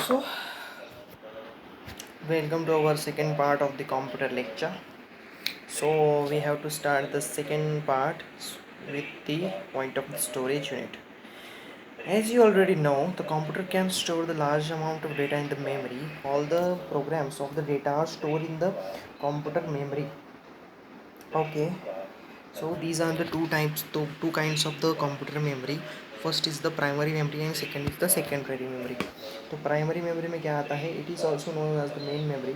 So, welcome to our second part of the computer lecture. So, we have to start the second part with the point of the storage unit. As you already know, the computer can store the large amount of data in the memory. All the programs of the data are stored in the computer memory. Okay, so these are the two kinds of the computer memory. First is the primary memory and second is the secondary memory. तो primary memory में क्या आता है? It is also known as the main memory.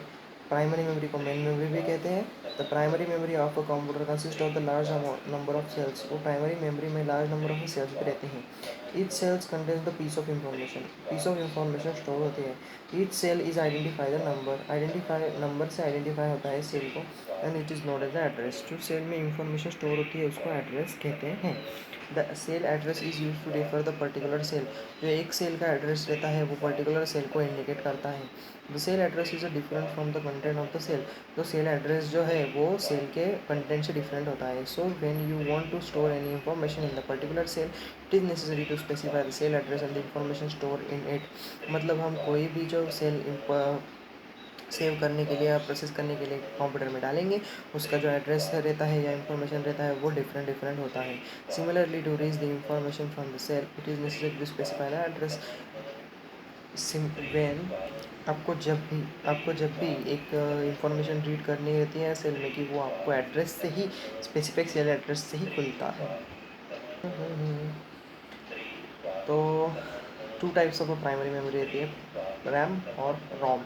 Primary memory को main memory भी कहते हैं. The primary memory of a computer consist of the large number of cells. वो प्राइमरी मेमोरी में लार्ज नंबर ऑफ सेल्स भी रहते हैं. Each cells contains the piece of information store होती है. Each cell is identify the identify number से identify होता है सेल को. And it is note as the address. जो सेल में इंफॉर्मेशन स्टोर होती है उसको एड्रेस कहते हैं. The cell address is use to refer the particular cell. जो एक सेल का एड्रेस रहता है वो पर्टिकुलर सेल को इंडिकेट करता है. The cell address is different from the content of the cell. तो सेल एड्रेस जो है वो सेल के कंटेंट से डिफरेंट होता है. So when you want to store any information in the particular cell, it is necessary to specify the cell address and the information store in it. मतलब हम कोई भी जो सेल सेव करने के लिए या प्रोसेस करने के लिए कंप्यूटर में डालेंगे, उसका जो एड्रेस रहता है या इंफॉर्मेशन रहता है वो डिफरेंट होता है. Similarly to reach the information from the cell, it is necessary to specify the address. When आपको जब भी एक इंफॉर्मेशन रीड करनी रहती है सेल में, कि वो आपको एड्रेस से ही, स्पेसिफिक सेल एड्रेस से ही खुलता है. तो two types of primary memory रहती है, रैम और रोम.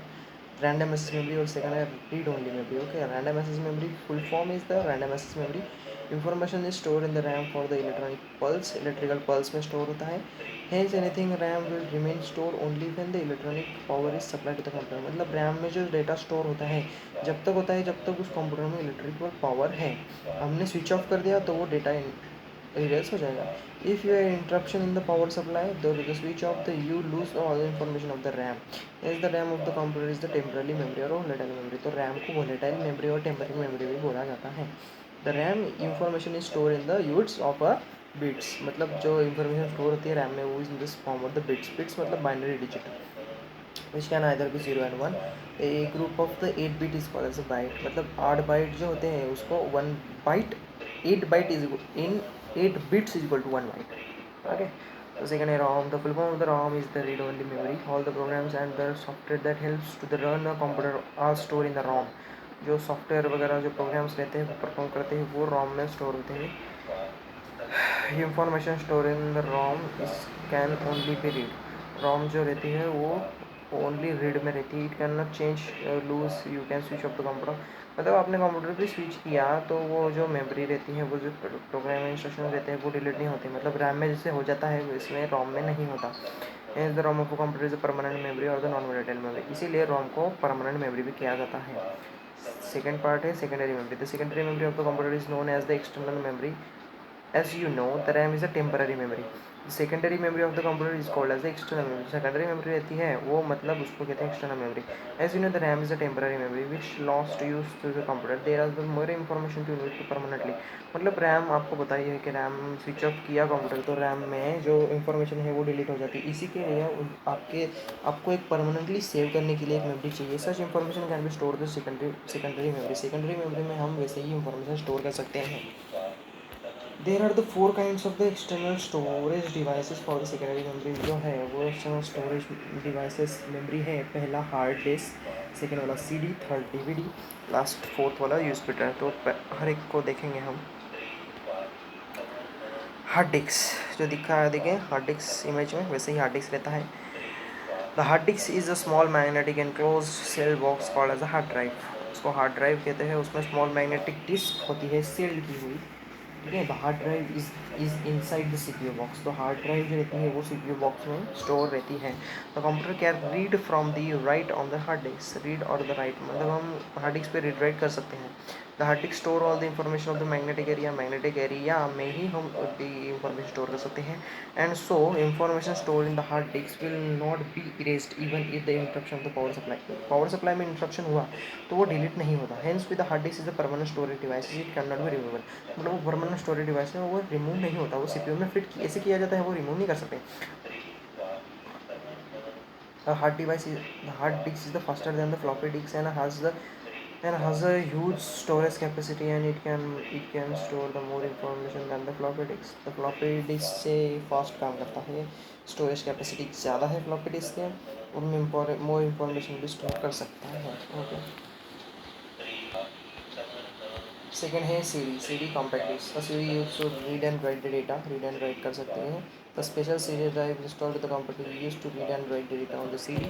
रैंडम एक्सेस मेमोरी और सेकंड है read only memory. Okay, random access memory full form is the random access memory. Information is store in the RAM for the electronic pulse. Electrical pulse में store होता है. Hence anything RAM will remain store only when the electronic power is supply to the computer. मतलब RAM में जो data store होता है जब तक होता है जब तक उस कंप्यूटर में इलेक्ट्रिकल पावर है. हमने स्विच ऑफ कर दिया तो वो डेटा इरेज हो जाएगा. इफ़ यू है interruption in the power supply, the switch off the you lose all the information of the RAM. As the RAM of the computer is the temporary memory और volatile memory. तो RAM को volatile memory और temporary memory भी बोला जाता है. The RAM information is store in the units of a bits. मतलब जो इंफॉर्मेशन स्टोर होती है रैम में वो is in this form of the bits. Bits मतलब binary digit which can either be 0 and 1. A group of the 8 bit is called as a byte. मतलब 8 byte जो होते हैं उसको 1 byte, 8 byte is in 8 bits is equal to 1 byte. Okay. So second is ROM. The full form of the ROM is the read-only memory. All the programs and the software that helps to the run a computer are stored in the ROM. जो software वगैरह जो programmes रहते हैं वो perform करते हैं वो ROM में स्टोर होते हैं. Information store in the ROM is can only be read. ROM जो रहती है वो ओनली रीड में रहती है. It can not change lose. You can switch off the computer. मतलब आपने कंप्यूटर पे स्विच किया तो वो जो मेमोरी रहती है वो जो प्रोग्राम इंस्ट्रक्शन रहते हैं वो डिलीट नहीं होते. मतलब रैम में जैसे हो जाता है इसमें रोम में नहीं होता. As the ROM of computer is a permanent memory और द नॉन वोलेटाइल मेमोरी. इसीलिए रोम को परमानेंट मेमोरी भी किया जाता है. सेकेंड पार्ट है secondary memory. The secondary memory of the computer is known as the external memory. As you know, the RAM is a temporary memory. The secondary memory of the computer is called as the external memory. Secondary memory रहती है वो मतलब उसको कहते हैं external memory. As you know, the RAM is a temporary memory which lost use to the computer. There are the more information to use permanently. मतलब RAM आपको बताइए है कि RAM स्विच ऑफ किया कंप्यूटर तो RAM में जो information है वो डिलीट हो जाती है. इसी के लिए आपको एक परमानेंटली सेव करने के लिए एक मेमोरी चाहिए. Such information can be store the secondary memory. Secondary memory में हम वैसे ही इंफॉर्मेशन स्टोर कर सकते हैं. There are the 4 kinds of the external storage devices for the secondary memory. जो है वो external storage devices memory है. पहला हार्ड डिस्क, सेकेंड वाला CD, third DVD, last fourth वाला USB ड्राइव. तो हर एक को देखेंगे हम. हार्ड डिस्क जो दिखा है देखें हार्ड डिस्क इमेज में वैसे ही हार्ड डिस्क रहता है. The hard disk is a small magnetic enclose cell box called as a hard drive. उसको हार्ड ड्राइव कहते हैं. उसमें स्मॉल मैग्नेटिक डिस्क होती है सील्ड की हुई. ठीक है. The hard drive is inside the CPU box. तो हार्ड ड्राइव जो रहती है वो CPU बॉक्स में स्टोर रहती है. The computer can read from the right on the hard disc. Read और द राइट मतलब हम हार्ड डिस्क पे रीड राइट कर सकते हैं. The hard disc store all the information of the magnetic area में ही हम इंफॉर्मेशन स्टोर कर सकते हैं. And so information store in the hard disc will not be erased even if the interruption of the power supply में interruption हुआ तो वो delete नहीं होता. Hence with the hard disk is a permanent storage device. It can not be removable. मतलब वो permanent storage device है वो रिमूव नहीं होता. वो CPU में फिट ऐसे किया जाता है वो रिमूव नहीं कर सकते. The hard disk is the faster than the floppy disk and has a huge storage capacity, and it can store the more information than the floppy disk. The floppy disk से fast काम करता है, storage capacity ज़्यादा है floppy disk के, उनमें more information भी store कर सकता है. Okay. सेकेंड है C D compact disc. The C D use to read and write the data, read and write कर सकते हैं. The special C D drive installed the computer use to read and write the data on the C D.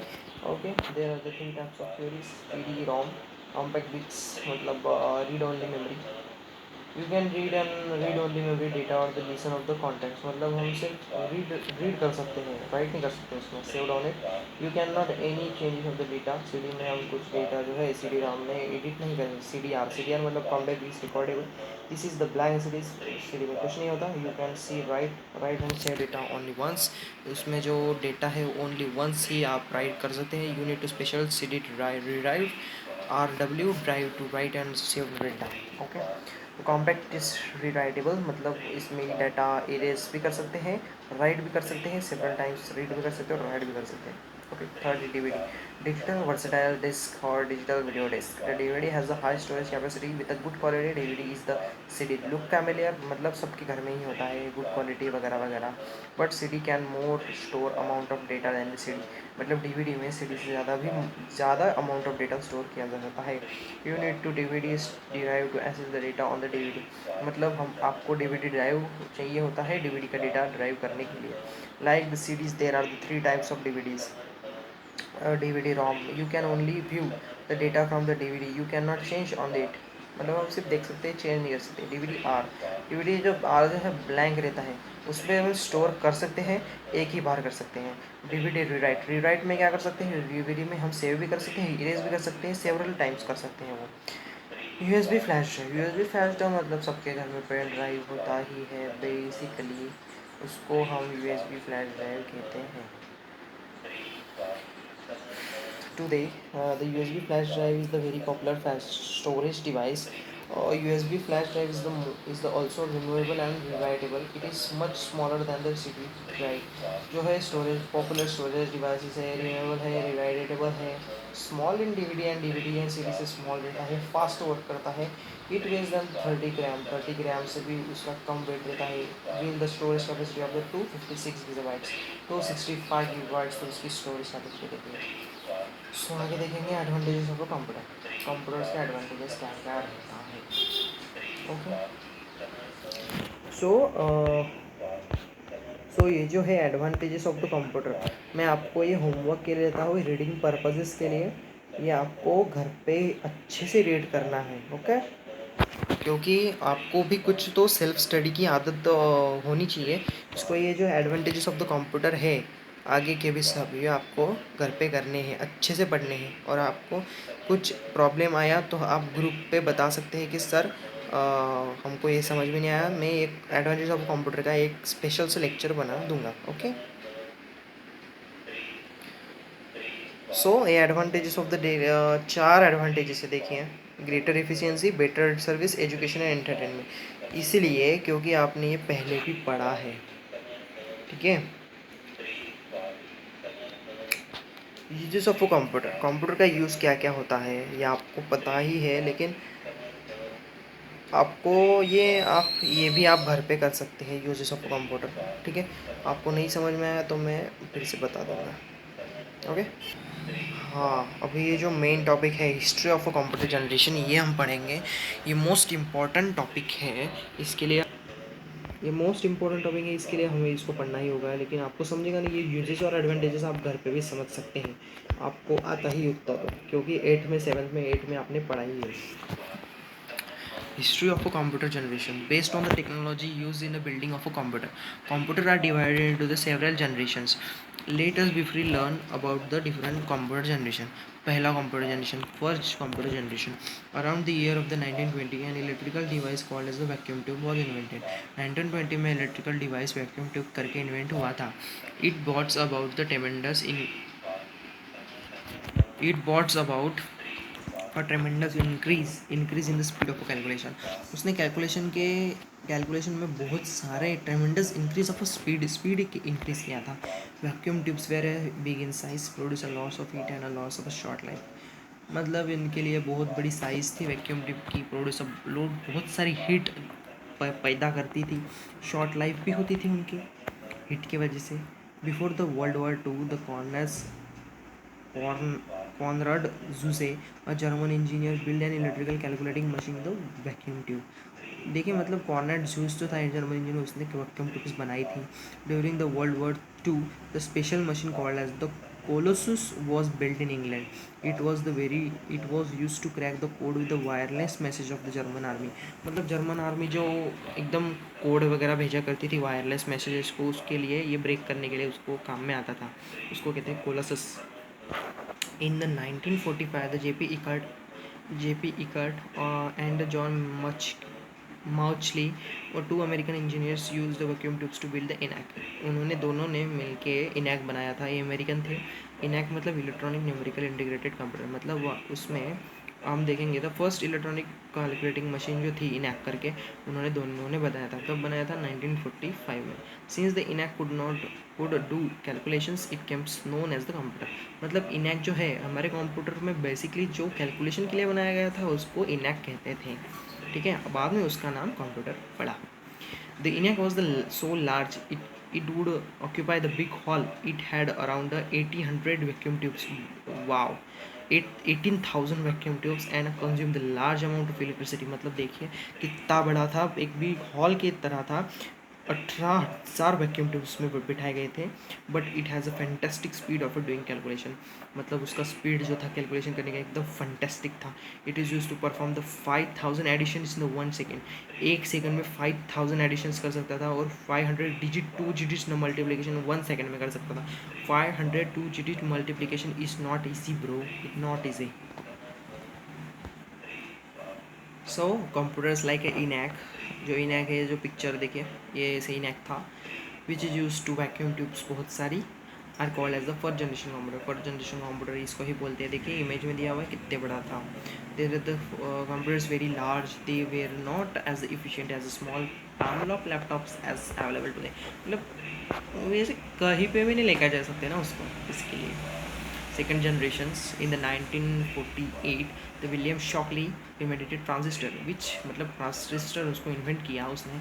Okay, there are the three types of theories. C D ROM, compact disc मतलब read only memory. You can read only memory data और the listen of the contacts, मतलब हम सिर्फ read कर सकते हैं, right नहीं कर सकते उसमें. Saved on it, you can not any change of the data. C D में हम कुछ डेटा जो है सी डी राम में एडिट नहीं करेंगे. सी डी आर मतलब compact disk recordable. This is the blank C D में कुछ नहीं होता. You can see write and save data only once. उसमें जो डेटा है ओनली वंस ही आप राइट कर सकते हैं. You need to special C D drive RW drive to write and save data. Okay, compact is rewritable, मतलब इसमें data erase भी कर सकते हैं, राइट भी कर सकते हैं, सेवरल टाइम्स रीड भी कर सकते हैं और राइट भी कर सकते हैं. Okay, third DVD, digital versatile disc और digital video disc. The DVD has a high storage capacity with a good quality. DVD is the CD. Look familiar, मतलब सबके घर में ही होता है, गुड क्वालिटी वगैरह वगैरह. But CD can more store amount of data than the CD, मतलब DVD में CD से ज़्यादा अमाउंट ऑफ डेटा स्टोर किया जा सकता है. You need to DVD drive to access the data on the DVD, मतलब आपको DVD ड्राइव चाहिए होता है DVD का डेटा ड्राइव करने के लिए. Like the CDs, there are the three types of DVDs. DVD ROM, you can only view the data from the DVD, you cannot change on it, मतलब हम सिर्फ देख सकते हैं, चेंज नहीं कर सकते. DVD जो R जो है ब्लैंक रहता है, उसमें हम स्टोर कर सकते हैं, एक ही बार कर सकते हैं. DVD रीराइट में क्या कर सकते हैं, DVD में हम सेव भी कर सकते हैं, इरेज भी कर सकते हैं, सेवरल टाइम्स कर सकते हैं. वो USB फ्लैश ड्राइव मतलब सबके घर में पेन ड्राइव होता ही है बेसिकली, उसको हम USB फ्लैश ड्राइव कहते हैं. Today, the USB flash drive is the very popular fast storage device. USB flash drive is the also removable and rewritable. It is much smaller than the CD drive. जो है storage popular storage devices है, removable है, रिवाइटेबल है, small in DVD and DVD and CD से small रहता है, fast work करता है. इट वेज दैन 30 ग्राम से भी उसका कम वेट रहता है. Will the storage capacity of the 256 GB, 265 GB तो उसकी स्टोरेज कैपेसिटी रहती है. सो आगे देखेंगे एडवांटेजेस ऑफ कंप्यूटर्स के एडवांटेजेस क्या क्या रहता है. ओके, सो ये जो है एडवांटेजेस ऑफ द कंप्यूटर, मैं आपको ये होमवर्क के लिए देता हूँ, रीडिंग पर्पजेस के लिए. ये आपको घर पे अच्छे से रीड करना है. ओके, क्योंकि आपको भी कुछ तो सेल्फ स्टडी की आदत होनी चाहिए. इसको ये जो एडवांटेजेस ऑफ द कंप्यूटर है, आगे के भी सब ये आपको घर पे करने हैं, अच्छे से पढ़ने हैं. और आपको कुछ प्रॉब्लम आया तो आप ग्रुप पे बता सकते हैं कि सर हमको ये समझ में नहीं आया. मैं एक एडवांटेज ऑफ कंप्यूटर का एक स्पेशल से लेक्चर बना दूंगा. ओके, सो ये advantages of the day, 4 advantages है देखिए. Greater efficiency, better service, education and entertainment. इसीलिए क्योंकि आपने ये पहले भी पढ़ा है, ठीक है. यूजेस ऑफ कंप्यूटर का यूज़ क्या क्या होता है ये आपको पता ही है, लेकिन आपको ये भी आप घर पे कर सकते हैं यूजेस ऑफ कंप्यूटर. ठीक है, आपको नहीं समझ में आया तो मैं फिर से बता दूँगा. ओके, हाँ, अभी ये जो मेन टॉपिक है history of a computer generation, ये हम पढ़ेंगे. ये मोस्ट इम्पॉर्टेंट टॉपिक है, इसके लिए हमें इसको पढ़ना ही होगा. लेकिन आपको समझेगा नहीं, ये यूजेस और एडवांटेजेस आप घर पे भी समझ सकते हैं, आपको आता ही उतना तो, क्योंकि 8th में आपने पढ़ा ही है. History of a computer generation. Based on the technology used in the building of a computer, computers are divided into the several generations. Let us briefly learn about the different computer generation. पहला computer generation, first computer generation. Around the year of the 1920, an electrical device called as the vacuum tube was invented. 1920 में electrical device vacuum tube करके invent हुआ था. It brought about a tremendous increase in the speed of calculation. उसने calculation के calculation में बहुत सारे tremendous increase of speed increase किया था। Vacuum tubes were big in size, produce a loss of heat and a loss of a short life. मतलब इनके लिए बहुत बड़ी साइज़ थी वैक्यूम ट्यूब की, प्रोड्यूस लोड बहुत सारी हीट पैदा करती थी, शॉर्ट लाइफ भी होती थी उनकी हीट की वजह से। Before the world war 2 the Konrad Zuse a German engineer build an electrical calculating machine the vacuum tube. देखिए मतलब कॉनराड जूस जो था जर्मन इंजीनियर, उसने वैक्यूम ट्यूब्स बनाई थी। During the world war 2 the special machine called as the Colossus was built in England. It was used to crack the code with the wireless message of the German army. मतलब German army जो एकदम code वगैरह भेजा करती थी wireless messages को, उसके लिए ये ब्रेक करने के लिए उसको काम में आता था, उसको कहते हैं Colossus. In the 1945 the JP Eckert and John Mauchly और 2 American engineers use the vacuum tubes to build the ENIAC. उन्होंने दोनों ने मिलके इनैक बनाया था, ये अमेरिकन थे। इनैक मतलब इलेक्ट्रॉनिक न्यूमेरिकल इंटीग्रेटेड कंप्यूटर, मतलब उसमें हम देखेंगे the first electronic calculating machine जो थी इनैक करके, उन्होंने दोनों ने बनाया था। कब बनाया था? 1945 में। Since the ENIAC could do calculations it came known as the computer. मतलब इनैक जो है हमारे कंप्यूटर में बेसिकली जो कैलकुलेशन के लिए बनाया गया था उसको इनैक कहते थे, ठीक है। बाद में उसका नाम कंप्यूटर पड़ा। The ENIAC was the so large it would occupy the big hall. It had around 1800 vacuum tubes. Wow, 18,000 vacuum tubes and consumed the large amount of electricity. मतलब देखिए कितना बड़ा था, एक बिग हॉल की तरह था। 18,000 वैक्यूम ट्यूब्स में बिठाए गए थे। But it has a fantastic speed of doing calculation. मतलब उसका स्पीड जो था कैलकुलेशन करने का एकदम फैंटेस्टिक था। It is use to perform the 5,000 additions in the 1 second. एक सेकंड में 5,000 एडिशंस कर सकता था और 500 डिजिट 2 डिजिट्स मल्टीप्लिकेशन 1 सेकेंड में कर सकता था। 502 digit multiplication is not easy bro, it not easy. So computers like ENIAC, जो इनैक है, जो पिक्चर देखिए ये ऐसे इनैक था, which is use to vacuum tubes बहुत सारी, are called as the first generation computer. First generation computer इसको ही बोलते हैं। देखिए इमेज में दिया हुआ है कितने बड़ा था। There the computers very large, they were not as efficient as small panel of laptops as available today. मतलब वैसे कहीं पे भी नहीं लेकर जा सकते ना उसको, इसके लिए। Second generations in the 1948 the William Shockley invented transistor, which मतलब ट्रांजिस्टर उसको इन्वेंट किया उसने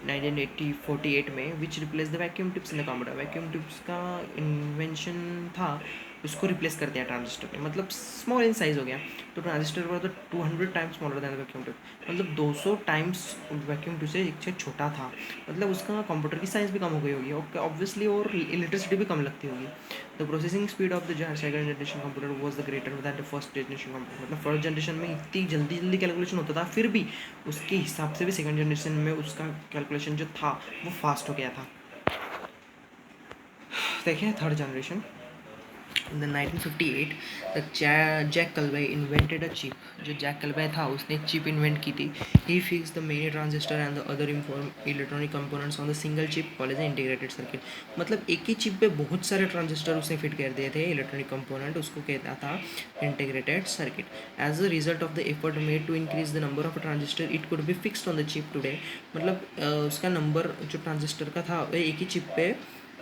1948 में, which replace the vacuum tubes in the computer. Vacuum tubes का इन्वेंशन था, उसको रिप्लेस कर दिया ट्रांजिस्टर ने, मतलब स्मॉल इन साइज हो गया। तो ट्रांजिस्टर वाला तो 200 times smaller than vacuum tube, मतलब 200 टाइम्स वैक्यूम ट्यूब से एक छोटा था। मतलब उसका कंप्यूटर की साइज़ भी कम हो गई होगी और ऑब्वियसली, और इलेक्ट्रिसिटी भी कम लगती होगी। The processing speed of the second generation computer was the greater than the first generation computer. मतलब फर्स्ट जनरेशन में इतनी जल्दी जल्दी कैलकुलेशन होता था, फिर भी उसके हिसाब से भी सेकंड जनरेशन में उसका कैलकुलेशन जो था वो फास्ट हो गया था। देखिए third generation in the 1958 the Jack Kilby invented a chip. जो जैक कल्वे था उसने चिप इन्वेंट की थी। He fix the many transistor and the other electronic components on the single chip called as integrated circuit. मतलब एक ही chip पे बहुत सारे ट्रांजिस्टर उसने फिट कर दिए थे, इलेक्ट्रॉनिक कंपोनेंट, उसको कहता था integrated circuit. As a result of the effort made to increase the number of transistor it could be fixed on the chip today. मतलब उसका नंबर जो ट्रांजिस्टर का था एक ही चिप पे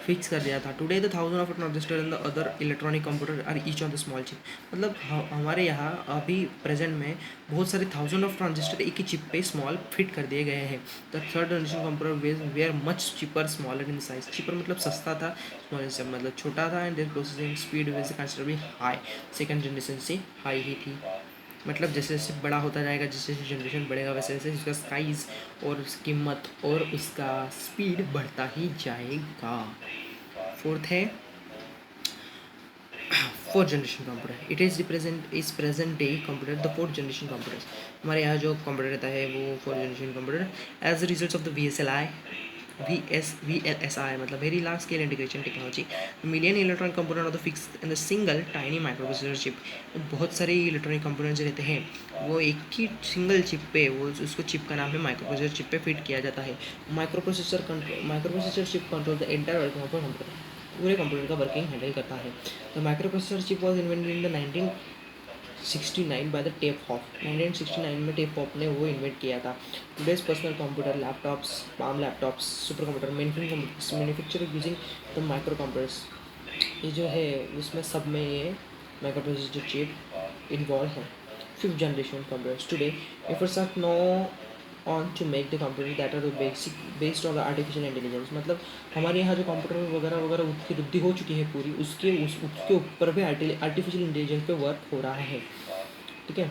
फिक्स कर दिया था। Today the 1000 of transistor in the other electronic computer are each on the small chip. मतलब हमारे यहाँ अभी प्रेजेंट में बहुत सारे 1000 ऑफ ट्रांजिस्टर एक ही चिप पे स्मॉल फिट कर दिए गए हैं। The third generation computer they are much cheaper smaller in size. Cheaper मतलब सस्ता था, स्मॉल से मतलब छोटा था, एंड देयर प्रोसेसिंग स्पीड वैसे कंसिडरेबली हाई, सेकंड जनरेशन से हाई ही थी। मतलब जैसे जैसे बड़ा होता जाएगा, जैसे जैसे जनरेशन बढ़ेगा वैसे वैसे उसका साइज़ और उसकी कीमत और उसका स्पीड बढ़ता ही जाएगा। फोर्थ है fourth generation computer. It is present day computer the fourth generation computer. हमारे यहाँ जो कंप्यूटर रहता है वो fourth generation computer. As a result of the VLSI मतलब very large scale integration technology, million electronic component of the fix in the single tiny microprocessor chip. बहुत सारे electronic components रहते हैं वो एक ही सिंगल चिप पे, वो उसको चिप का नाम है माइक्रोप्रोसेसर चिप पे फिट किया जाता है। Microprocessor chip control the entire working of computer, पूरे कंप्यूटर का वर्किंग हैंडल करता है। The microprocessor chip was invented in the 1969 by the tape hop. 1969 में टेप हॉप ने वो इन्वेंट किया था। Today's personal computer, laptops, palm laptops, super computer, mainframe computers, manufacture using the micro computers, ये जो है उसमें सब में ये माइक्रो प्रोसेसर चिप इन्वॉल्व है। Fifth generation computers today efforts are now on to make the computers that are basic based on the artificial intelligence। मतलब हमारे यहाँ जो कंप्यूटर वगैरह वगैरह उसकी वृद्धि हो चुकी है पूरी, उसके ऊपर भी आर्टिफिशियल इंटेलिजेंस पे वर्क हो रहा है, ठीक है।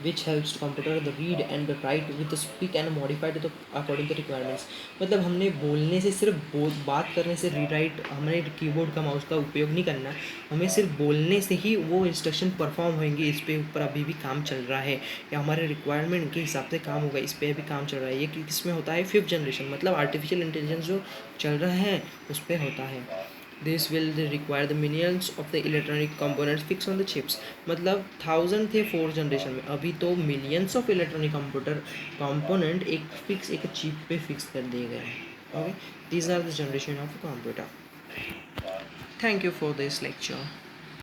which helps the computer the read and the write with the speak and modify to the according to the requirements। मतलब हमने बोलने से सिर्फ बात करने से रीराइट, हमें कीबोर्ड का माउस का उपयोग नहीं करना, हमें सिर्फ बोलने से ही वो इंस्ट्रक्शन परफॉर्म होंगे। इस पे ऊपर अभी भी काम चल रहा है, या हमारे रिक्वायरमेंट के हिसाब से काम होगा, इस पर भी काम चल रहा है। ये किस में होता है? फिफ्थ जनरेशन, मतलब आर्टिफिशियल इंटेलिजेंस जो चल रहा है उस पर होता है। This will require the millions of the electronic components fix on the chips. मतलब 1000 थे फोर्थ जनरेशन में, अभी तो मिलियंस ऑफ इलेक्ट्रॉनिक कंपोनेंट एक चिप पे फिक्स कर दिए गए हैं। Okay, these are the generation of computer. Thank you for this lecture.